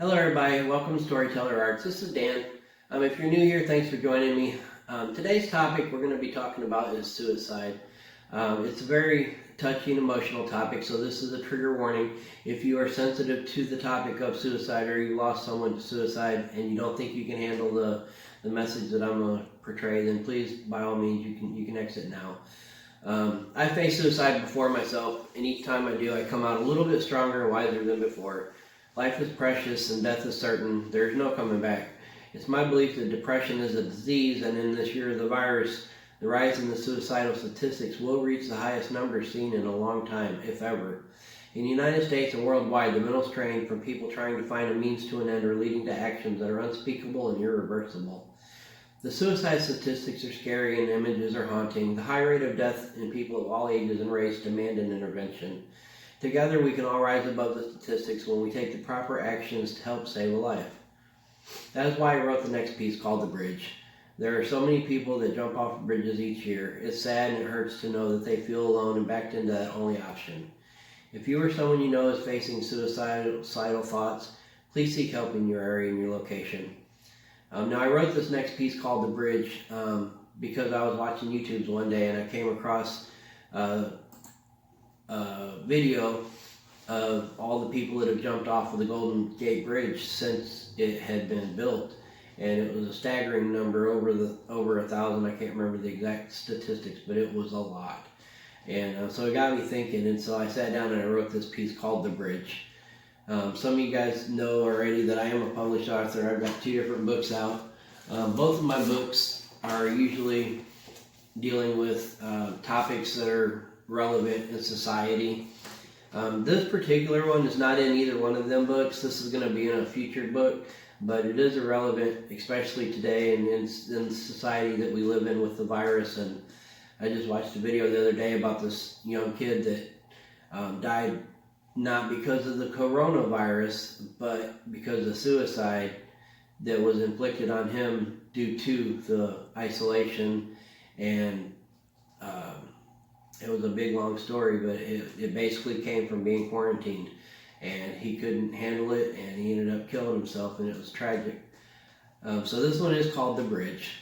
Hello everybody, welcome to Storyteller Arts. This is Dan. If you're new here, thanks for joining me. Today's topic we're going to be talking about is suicide. It's a very touchy and emotional topic, so this is a trigger warning. If you are sensitive to the topic of suicide or you lost someone to suicide and you don't think you can handle the message that I'm going to portray, then please, by all means, you can exit now. I faced suicide before myself, and each time I do, I come out a little bit stronger and wiser than before. Life is precious and death is certain. There's no coming back. It's my belief that depression is a disease, and in this year of the virus, the rise in the suicidal statistics will reach the highest numbers seen in a long time, if ever. In the United States and worldwide, the mental strain from people trying to find a means to an end are leading to actions that are unspeakable and irreversible. The suicide statistics are scary and the images are haunting. The high rate of death in people of all ages and race demand an intervention. Together we can all rise above the statistics when we take the proper actions to help save a life. That is why I wrote the next piece called The Bridge. There are so many people that jump off bridges each year. It's sad and it hurts to know that they feel alone and backed into that only option. If you or someone you know is facing suicidal thoughts, please seek help in your area and your location. Now I wrote this next piece called The Bridge because I was watching YouTube's one day and I came across video of all the people that have jumped off of the Golden Gate Bridge since it had been built, and it was a staggering number, over 1,000. I can't remember the exact statistics, but it was a lot. And so it got me thinking, and so I sat down and I wrote this piece called The Bridge. Some of you guys know already that I am a published author. I've got 2 different books out. Both of my books are usually dealing with topics that are relevant in society. This particular one is not in either one of them books. This is going to be in a future book, but it is irrelevant, especially today and in the society that we live in with the virus. And I just watched a video the other day about this young kid that died not because of the coronavirus, but because of suicide that was inflicted on him due to the isolation. And it was a big long story, but it basically came from being quarantined, and he couldn't handle it and he ended up killing himself, and it was tragic. So this one is called The Bridge.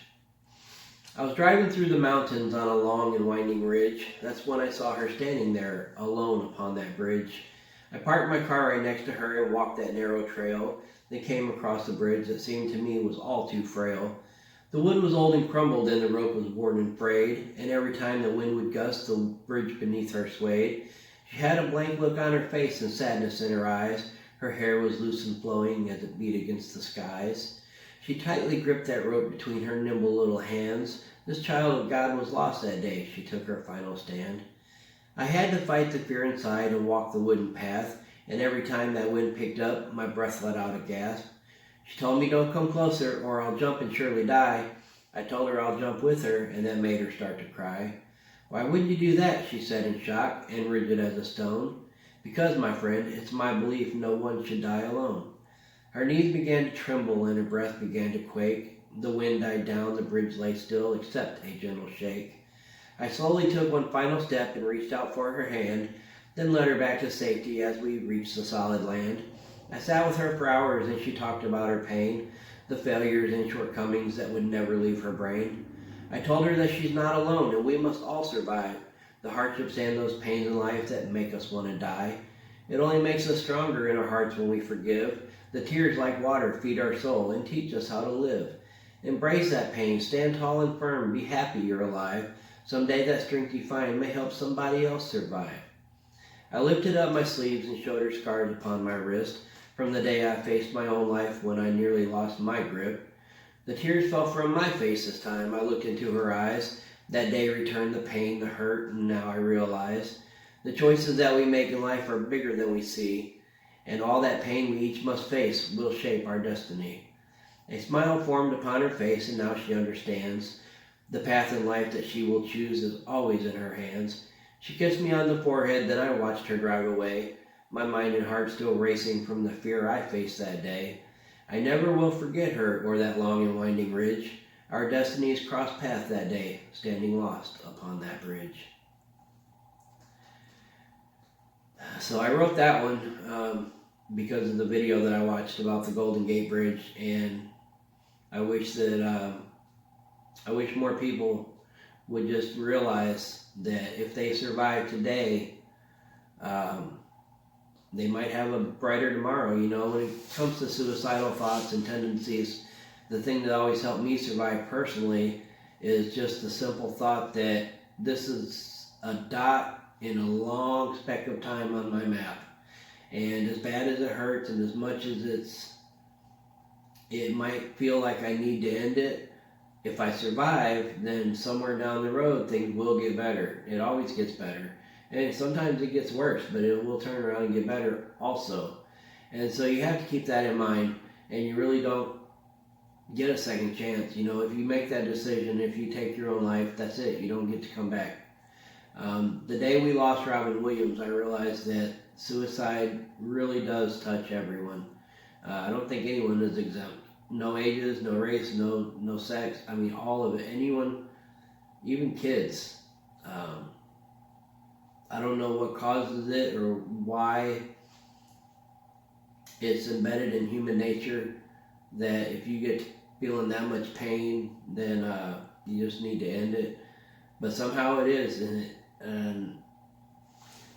I was driving through the mountains on a long and winding ridge. That's when I saw her standing there alone upon that bridge. I parked my car right next to her and walked that narrow trail, then came across the bridge that seemed to me was all too frail. The wood was old and crumbled, and the rope was worn and frayed, and every time the wind would gust, the bridge beneath her swayed. She had a blank look on her face and sadness in her eyes. Her hair was loose and flowing as it beat against the skies. She tightly gripped that rope between her nimble little hands. This child of God was lost that day. She took her final stand. I had to fight the fear inside and walk the wooden path, and every time that wind picked up, my breath let out a gasp. She told me, "Don't come closer or I'll jump and surely die." I told her I'll jump with her, and that made her start to cry. "Why would you do that?" she said in shock and rigid as a stone. "Because, my friend, it's my belief no one should die alone." Her knees began to tremble and her breath began to quake. The wind died down, the bridge lay still except a gentle shake. I slowly took one final step and reached out for her hand, then led her back to safety as we reached the solid land. I sat with her for hours and she talked about her pain, the failures and shortcomings that would never leave her brain. I told her that she's not alone and we must all survive the hardships and those pains in life that make us want to die. It only makes us stronger in our hearts when we forgive. The tears like water feed our soul and teach us how to live. Embrace that pain, stand tall and firm, be happy you're alive. Someday that strength you find may help somebody else survive. I lifted up my sleeves and showed her scars upon my wrist from the day I faced my own life when I nearly lost my grip. The tears fell from my face this time. I looked into her eyes. That day returned the pain, the hurt, and now I realize the choices that we make in life are bigger than we see, and all that pain we each must face will shape our destiny. A smile formed upon her face, and now she understands. The path in life that she will choose is always in her hands. She kissed me on the forehead, then I watched her drive away, my mind and heart still racing from the fear I faced that day. I never will forget her or that long and winding ridge. Our destinies crossed paths that day, standing lost upon that bridge. So I wrote that one because of the video that I watched about the Golden Gate Bridge, and I wish that I wish more people would just realize that if they survive today, they might have a brighter tomorrow. You know, when it comes to suicidal thoughts and tendencies, the thing that always helped me survive personally is just the simple thought that this is a dot in a long speck of time on my map. And as bad as it hurts and as much as it might feel like I need to end it, if I survive, then somewhere down the road things will get better. It always gets better. And sometimes it gets worse, but it will turn around and get better also. And so you have to keep that in mind, and you really don't get a second chance. You know, if you make that decision, if you take your own life, that's it. You don't get to come back. The day we lost Robin Williams, I realized that suicide really does touch everyone. I don't think anyone is exempt. No ages, no race, no sex. I mean, all of it. Anyone, even kids. I don't know what causes it or why it's embedded in human nature that if you get feeling that much pain, then you just need to end it. But somehow it is, and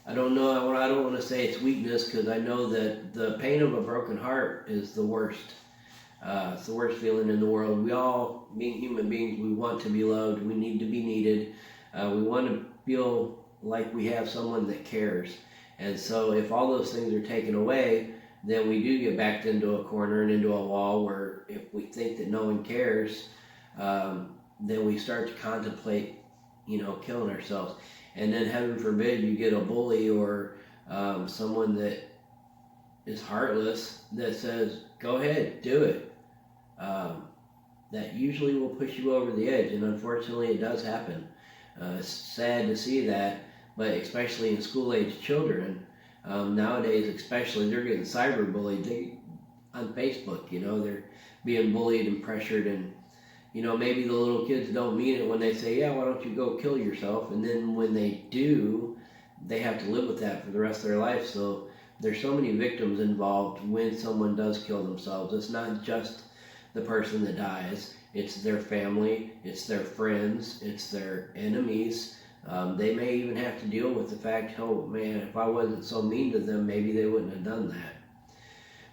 I don't know. I don't want to say it's weakness, because I know that the pain of a broken heart is the worst. It's the worst feeling in the world. We all, being human beings, we want to be loved. We need to be needed. We want to feel like we have someone that cares. And so if all those things are taken away, then we do get backed into a corner and into a wall where if we think that no one cares, then we start to contemplate, killing ourselves. And then heaven forbid you get a bully or someone that is heartless that says, go ahead, do it. That usually will push you over the edge, and unfortunately it does happen. It's sad to see that, but especially in school-age children, nowadays especially, they're getting cyberbullied on Facebook. They're being bullied and pressured, and maybe the little kids don't mean it when they say, yeah, why don't you go kill yourself? And then when they do, they have to live with that for the rest of their life. So there's so many victims involved when someone does kill themselves. It's not just the person that dies. It's their family, it's their friends, it's their enemies. They may even have to deal with the fact, oh man, if I wasn't so mean to them, maybe they wouldn't have done that.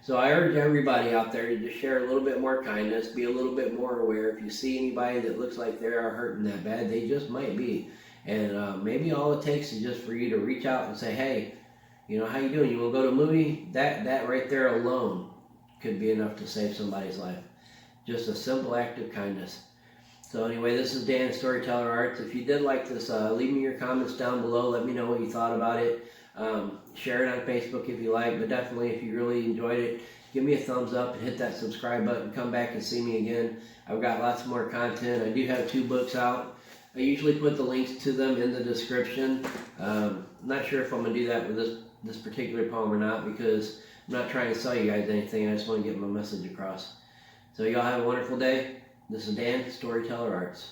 So I urge everybody out there to just share a little bit more kindness, be a little bit more aware. If you see anybody that looks like they are hurting that bad, they just might be. And maybe all it takes is just for you to reach out and say, hey, how you doing? You want to go to a movie? That right there alone could be enough to save somebody's life. Just a simple act of kindness. So anyway, this is Dan, Storyteller Arts. If you did like this, leave me your comments down below. Let me know what you thought about it. Share it on Facebook if you like, but definitely if you really enjoyed it, give me a thumbs up and hit that subscribe button. Come back and see me again. I've got lots more content. I do have 2 books out. I usually put the links to them in the description. I'm not sure if I'm going to do that with this particular poem or not, because I'm not trying to sell you guys anything. I just want to get my message across. So y'all have a wonderful day. This is Dan, Storyteller Arts.